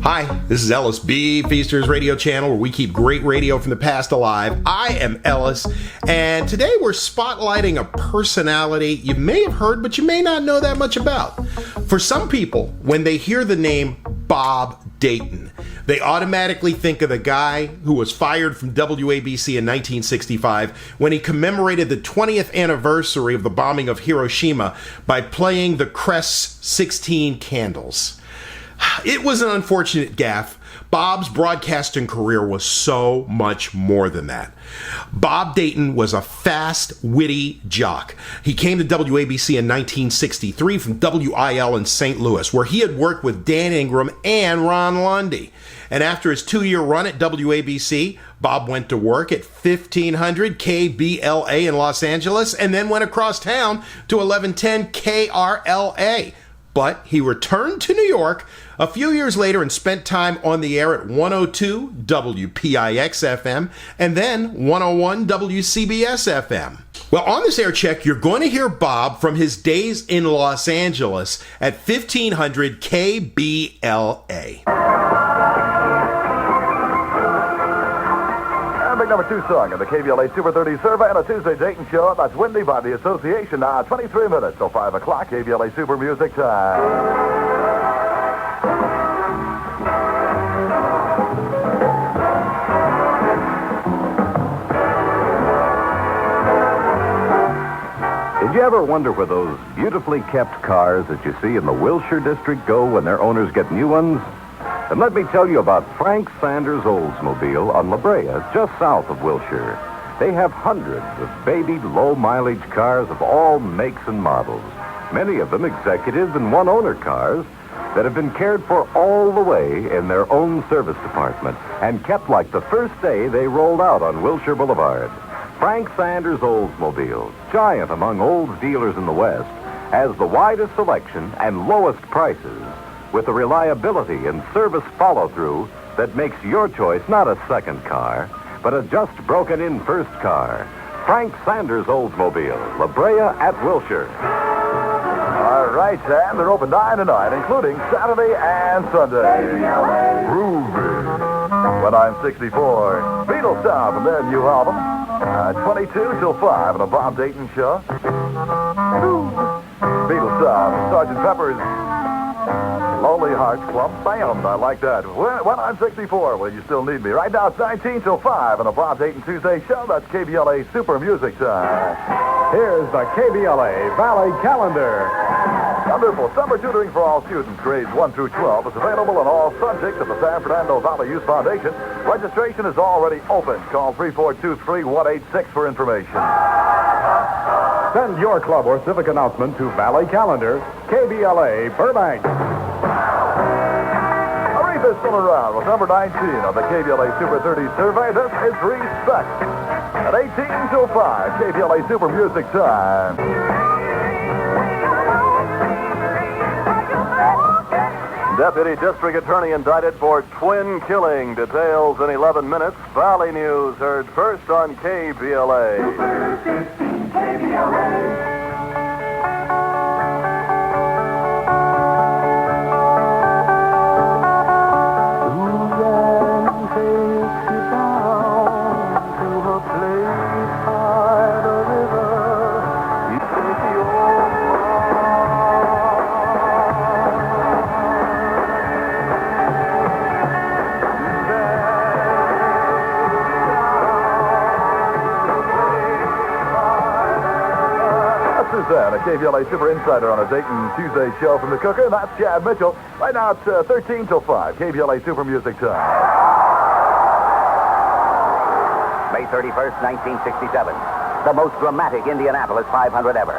Hi, this is Ellis B. Feaster's radio channel where we keep great radio from the past alive. I am Ellis, and today we're spotlighting a personality you may have heard, but you may not know that much about. For some people, when they hear the name Bob Dayton, they automatically think of the guy who was fired from WABC in 1965 when he commemorated the 20th anniversary of the bombing of Hiroshima by playing the Crests 16 Candles. It was an unfortunate gaffe. Bob's broadcasting career was so much more than that. Bob Dayton was a fast, witty jock. He came to WABC in 1963 from WIL in St. Louis, where he had worked with Dan Ingram and Ron Lundy. And after his 2-year run at WABC, Bob went to work at 1500 KBLA in Los Angeles and then went across town to 1110 KRLA. But he returned to New York a few years later and spent time on the air at 102 WPIX-FM and then 101 WCBS-FM. Well, on this Aircheck, you're going to hear Bob from his days in Los Angeles at 1500 KBLA. Big number 2 song in the KBLA Super 30 survey on a Tuesday Dayton show. That's Windy by the Association. 23 minutes till 5 o'clock. KBLA Super Music time. Did you ever wonder where those beautifully kept cars that you see in the Wilshire district go when their owners get new ones? And let me tell you about Frank Sanders Oldsmobile on La Brea, just south of Wilshire. They have hundreds of babied, low-mileage cars of all makes and models. Many of them executive and one-owner cars that have been cared for all the way in their own service department and kept like the first day they rolled out on Wilshire Boulevard. Frank Sanders Oldsmobile, giant among Olds dealers in the West, has the widest selection and lowest prices, with the reliability and service follow-through that makes your choice not a second car, but a just broken-in first car. Frank Sanders Oldsmobile, La Brea at Wilshire. All right, Sam, they're open 9 to 9, including Saturday and Sunday. Groovy. When I'm 64. Beatles Sound from their new album. 22 till 5 on a Bob Dayton show. Beatles Sound, Sgt. Pepper's Lonely Hearts Club Band. I like that. When I'm 64, will you still need me? Right now it's 19 till 5 on a Bob Dayton Tuesday show. That's KBLA Super Music time. Here's the KBLA Valley Calendar. Wonderful. Summer tutoring for all students, grades 1 through 12, is available on all subjects at the San Fernando Valley Youth Foundation. Registration is already open. Call 342-3186 for information. Send your club or civic announcement to Valley Calendar, KBLA, Burbank. Aretha's still around with number 19 on the KBLA Super 30 survey. This is Respect. At 18 till 5, KBLA Super Music time. Deputy District Attorney indicted for twin killing. Details in 11 minutes. Valley News heard first on KBLA. A KBLA Super Insider on a Dayton Tuesday show from the Cooker. That's Chad Mitchell. Right now it's 13 till 5. KBLA Super Music time. May 31st, 1967. The most dramatic Indianapolis 500 ever.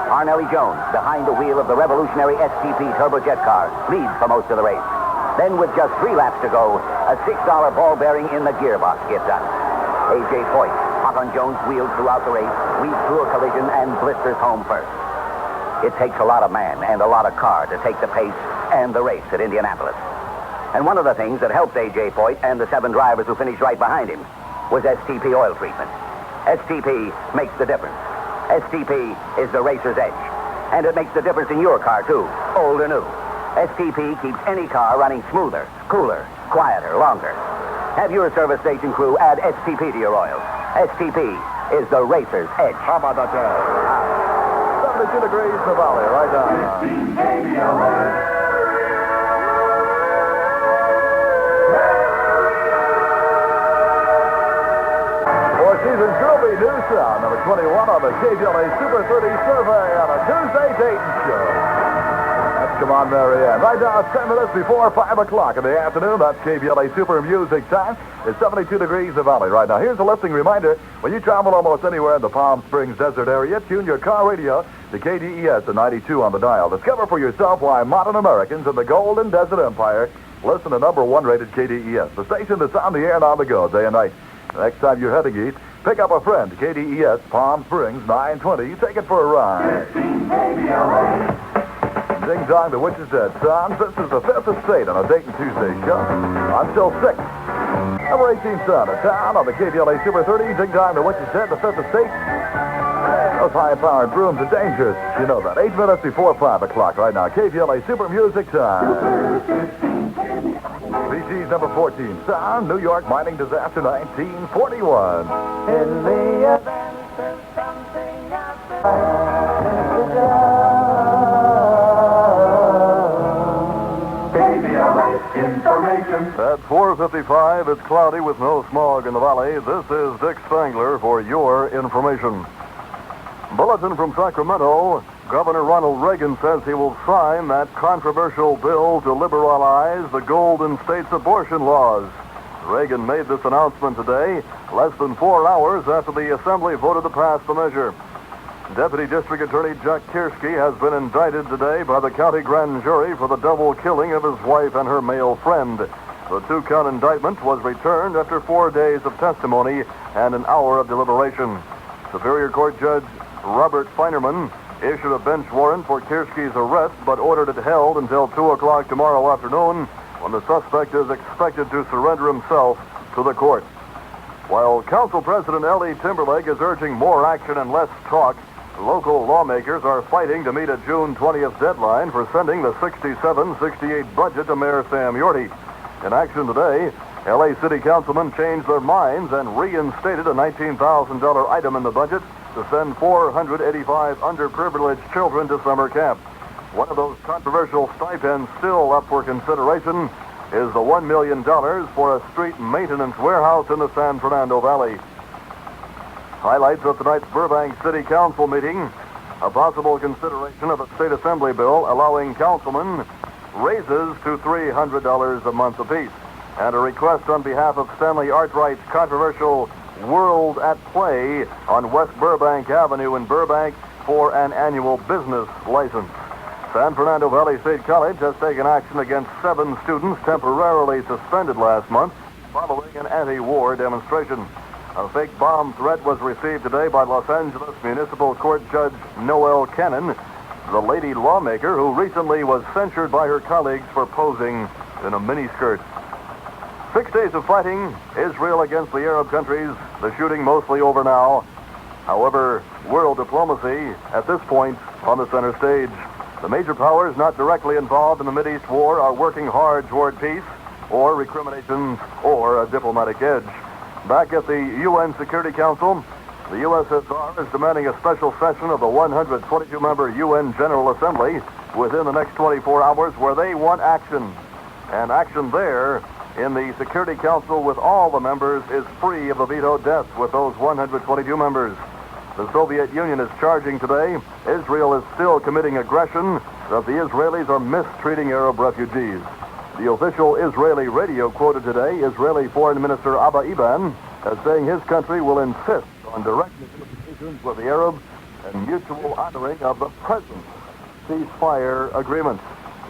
Parnelli Jones, behind the wheel of the revolutionary STP turbojet car, leads for most of the race. Then with just 3 laps to go, a $6 ball bearing in the gearbox gets up. A.J. Foyt, hot on Jones' wheels throughout the race, weaves through a collision and blisters home first. It takes a lot of man and a lot of car to take the pace and the race at Indianapolis. And one of the things that helped A.J. Foyt and the 7 drivers who finished right behind him was STP oil treatment. STP makes the difference. STP is the racer's edge. And it makes the difference in your car, too, old or new. STP keeps any car running smoother, cooler, quieter, longer. Have your service station crew add STP to your oil. STP is the racer's edge. How about that, 72 degrees in the valley right now. Four Seasons Groovy New Sound, number 21 on the KBLA Super 30 survey on a Tuesday Dayton show. That's Come On Marianne. Right now, it's 10 minutes before 5 o'clock in the afternoon. That's KBLA Super Music Time. It's 72 degrees in the valley right now. Here's a listening reminder. When you travel almost anywhere in the Palm Springs desert area, tune your car radio to KDES at 92 on the dial. Discover for yourself why modern Americans in the Golden Desert Empire listen to number 1 rated KDES, the station that's on the air and on the go day and night. Next time you're heading east, pick up a friend. KDES, Palm Springs, 920. Take it for a ride. Ding Dong, the Witch's Dead sounds. This is the Fifth Estate on a Dayton Tuesday show. Until 6. Number 18 son of town on the KBLA Super 30. Ding Dong, the Witch's Dead, the Fifth Estate. Those high-powered brooms are dangerous. You know that. 8 minutes before 5 o'clock right now. KBLA Super Music Time. BG's number 14 sound. New York mining disaster 1941. In the event that something Information. At 4:55, it's cloudy with no smog in the valley. This is Dick Spangler for your information. Bulletin from Sacramento. Governor Ronald Reagan says he will sign that controversial bill to liberalize the Golden State's abortion laws. Reagan made this announcement today, less than 4 hours after the Assembly voted to pass the measure. Deputy District Attorney Jack Kiersky has been indicted today by the county grand jury for the double killing of his wife and her male friend. The 2-count indictment was returned after 4 days of testimony and an hour of deliberation. Superior Court Judge Robert Feinerman issued a bench warrant for Kiersky's arrest, but ordered it held until 2 o'clock tomorrow afternoon, when the suspect is expected to surrender himself to the court. While Council President Ellie Timberlake is urging more action and less talk, local lawmakers are fighting to meet a June 20th deadline for sending the 67-68 budget to Mayor Sam Yorty. In action today, L.A. City Councilmen changed their minds and reinstated a $19,000 item in the budget to send 485 underprivileged children to summer camp. One of those controversial stipends still up for consideration is the $1 million for a street maintenance warehouse in the San Fernando Valley. Highlights of tonight's Burbank City Council meeting: a possible consideration of a state assembly bill allowing councilmen raises to $300 a month apiece, and a request on behalf of Stanley Artright's controversial World at Play on West Burbank Avenue in Burbank for an annual business license. San Fernando Valley State College has taken action against 7 students temporarily suspended last month following an anti-war demonstration. A fake bomb threat was received today by Los Angeles Municipal Court Judge Noel Cannon, the lady lawmaker who recently was censured by her colleagues for posing in a miniskirt. 6 days of fighting, Israel against the Arab countries, the shooting mostly over now. However, world diplomacy at this point on the center stage. The major powers not directly involved in the Mideast war are working hard toward peace, or recriminations, or a diplomatic edge. Back at the UN Security Council, the USSR is demanding a special session of the 122-member UN General Assembly within the next 24 hours where they want action. And action there in the Security Council with all the members is free of the veto death with those 122 members. The Soviet Union is charging today Israel is still committing aggression, that the Israelis are mistreating Arab refugees. The official Israeli radio quoted today Israeli Foreign Minister Abba Eban as saying his country will insist on direct negotiations with the Arabs and mutual honoring of the present ceasefire agreement.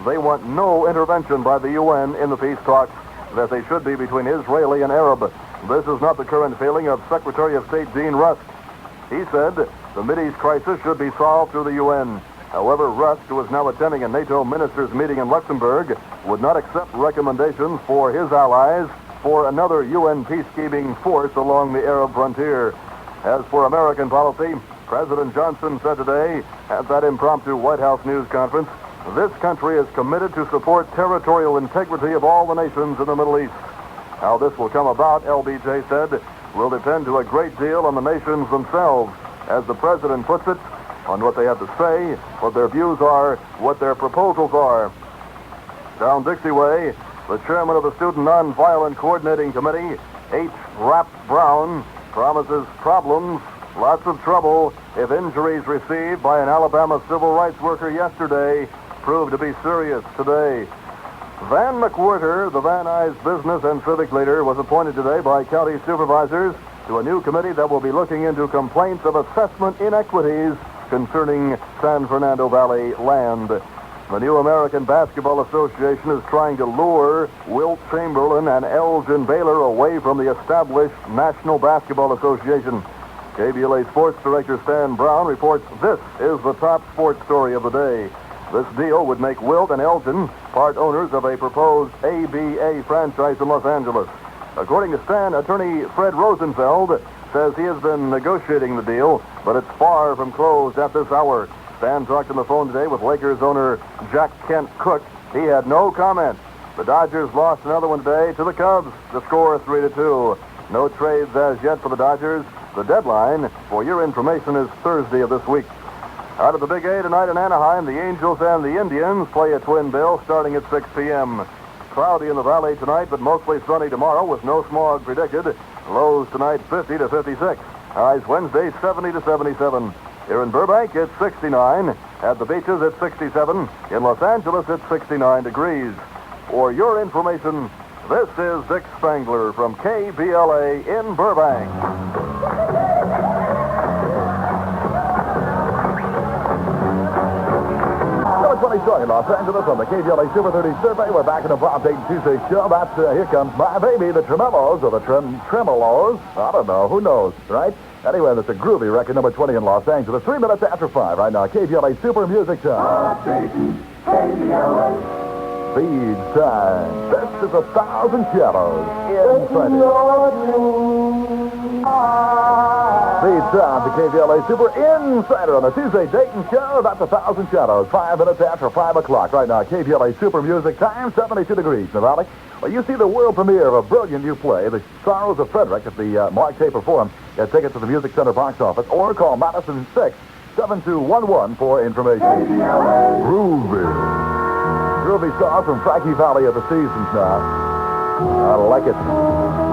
They want no intervention by the UN in the peace talks that they should be between Israeli and Arab. This is not the current feeling of Secretary of State Dean Rusk. He said the Mideast crisis should be solved through the UN. However, Rusk, who is now attending a NATO ministers' meeting in Luxembourg, would not accept recommendations for his allies for another UN peacekeeping force along the Arab frontier. As for American policy, President Johnson said today at that impromptu White House news conference this country is committed to support territorial integrity of all the nations in the Middle East. How this will come about, LBJ said, will depend to a great deal on the nations themselves, as the president puts it, on what they have to say, what their views are, what their proposals are. Down Dixie Way, the chairman of the Student Nonviolent Coordinating Committee, H. Rapp Brown, promises problems, lots of trouble, if injuries received by an Alabama civil rights worker yesterday prove to be serious today. Van McWhirter, the Van Nuys business and civic leader, was appointed today by county supervisors to a new committee that will be looking into complaints of assessment inequities concerning San Fernando Valley land. The New American Basketball Association is trying to lure Wilt Chamberlain and Elgin Baylor away from the established National Basketball Association. KBLA Sports Director Stan Brown reports this is the top sports story of the day. This deal would make Wilt and Elgin part owners of a proposed ABA franchise in Los Angeles. According to Stan, attorney Fred Rosenfeld says he has been negotiating the deal, but it's far from closed at this hour. Stan talked on the phone today with Lakers owner Jack Kent Cook. He had no comment. The Dodgers lost another one today to the Cubs. The score 3-2. No trades as yet for the Dodgers. The deadline, for your information, is Thursday of this week. Out of the Big A tonight in Anaheim, the Angels and the Indians play a twin bill starting at 6 p.m. Cloudy in the valley tonight, but mostly sunny tomorrow with no smog predicted. Lows tonight 50 to 56. Highs Wednesday 70 to 77. Here in Burbank, it's 69. At the beaches, it's 67. In Los Angeles, it's 69 degrees. For your information, this is Dick Spangler from KBLA in Burbank. In Los Angeles on the KBLA Super 30 survey. We're back in the Bob Dayton Tuesday show. That's Here Comes My Baby, the Tremelos, or the Tremelos. I don't know. Who knows, right? Anyway, that's a groovy record, number 20 in Los Angeles. 3 minutes after 5 right now. KBLA Super Music Time. Speed time. This is 1,000 Shadows. Speed time to KBLA Super Insider on a Tuesday Dayton show. That's 1,000 Shadows. 5 minutes after 5 o'clock right now. KBLA Super Music Time, 72 degrees in the valley. Well, you see the world premiere of a brilliant new play, The Sorrows of Frederick, at the Mark Taper Forum. Get tickets to the Music Center box office or call Madison 6-7211 for information. Groovy. Groovy star from Frankie Valley of the Seasons now. I like it.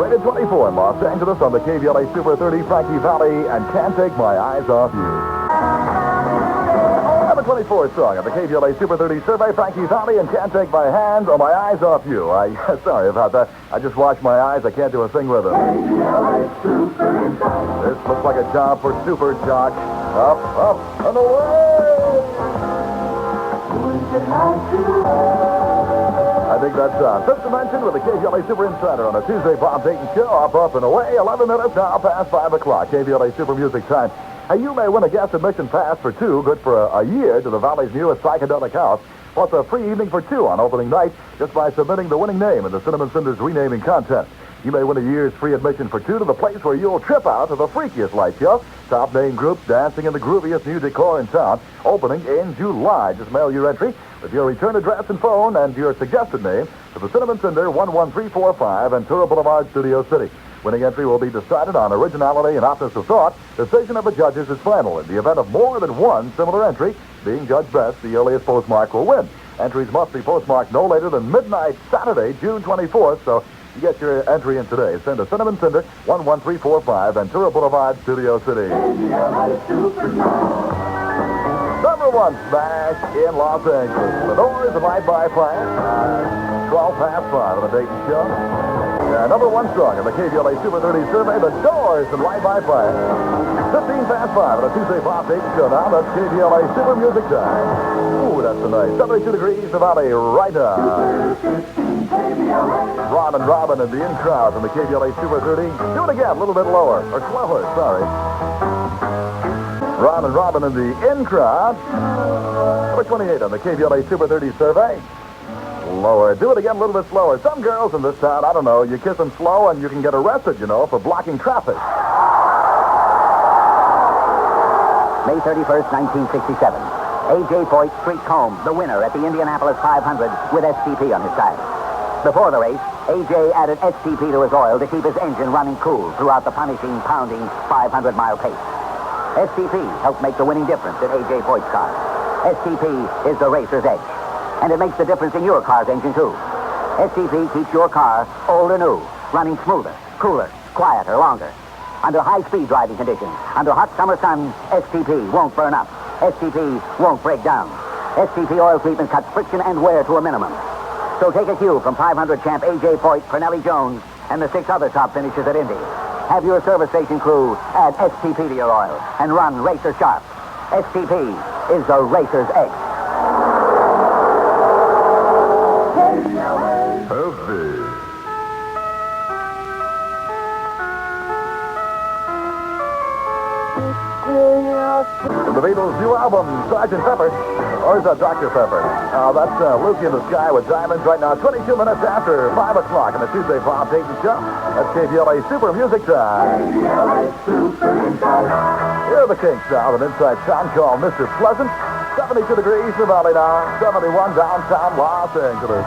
Rated 24 in Los Angeles on the KBLA Super 30, Frankie Valley, and Can't Take My Eyes Off You. Number 24 song on the KBLA Super 30 survey, Frankie Valley, and Can't Take My Hands or My Eyes Off You. Sorry about that. I just washed my eyes. I can't do a thing with them. This looks like a job for Super Jock. Up, up, and away! I think that's Fifth Dimension with the KBLA Super Insider on a Tuesday Bob Dayton show. Up, up, and away. 11 minutes now past 5 o'clock. KBLA Super Music Time. Hey, you may win a guest admission pass for 2, good for a year, to the Valley's newest psychedelic house. Plus a free evening for 2 on opening night just by submitting the winning name in the Cinnamon Cinders renaming contest. You may win a year's free admission for 2 to the place where you'll trip out to the freakiest light show. Top name groups dancing in the grooviest new decor in town. Opening in July. Just mail your entry with your return address and phone and your suggested name to the Cinnamon Cinder, 11345 Ventura Boulevard, Studio City. Winning entry will be decided on originality and optics of thought. Decision of the judges is final. In the event of more than one similar entry being judged best, the earliest postmark will win. Entries must be postmarked no later than midnight Saturday, June 24th, so you get your entry in today. Send to Cinnamon Cinder, 11345 Ventura Boulevard, Studio City. Number 1 smash in Los Angeles. The Doors of Light by Fire. 12 past 5 on the Dayton show. Number 1 song in the KBLA Super 30 survey, The Doors and Light by Fire. 15 past 5 on a Tuesday Bob Dayton show. Now that's KBLA Super Music Time. Ooh, that's a nice 72 degrees in the valley right now. Ron and Robin and the In Crowd in the KBLA Super 30. Do it again, a little bit lower, or slower, sorry. Ron and Robin and the In Crowd. Number 28 on the KBLA Super 30 survey. Lower. Do it again a little bit slower. Some girls in this town, I don't know, you kiss them slow and you can get arrested, you know, for blocking traffic. May 31st, 1967. A.J. Foyt streaked home, the winner at the Indianapolis 500 with STP on his side. Before the race, A.J. added STP to his oil to keep his engine running cool throughout the punishing, pounding 500-mile pace. STP helped make the winning difference in A.J. Foyt's car. STP is the racer's edge, and it makes the difference in your car's engine, too. STP keeps your car old or new, running smoother, cooler, quieter, longer. Under high-speed driving conditions, under hot summer sun, STP won't burn up. STP won't break down. STP oil treatment cuts friction and wear to a minimum. So take a cue from 500 champ A.J. Foyt, Pernelli Jones, and the 6 other top finishers at Indy. Have your service station crew add STP to your oil and run racer sharp. STP is the racer's edge. From the Beatles' new album, Sgt. Pepper, or is that Dr. Pepper? That's Lucy in the Sky with Diamonds right now, 22 minutes after 5 o'clock on the Tuesday Bob Dayton Show. That's KBLA Super Music Time. Here are the Kinks now with an inside sound called Mr. Pleasant. 72 degrees in the valley now, 71 downtown Los Angeles.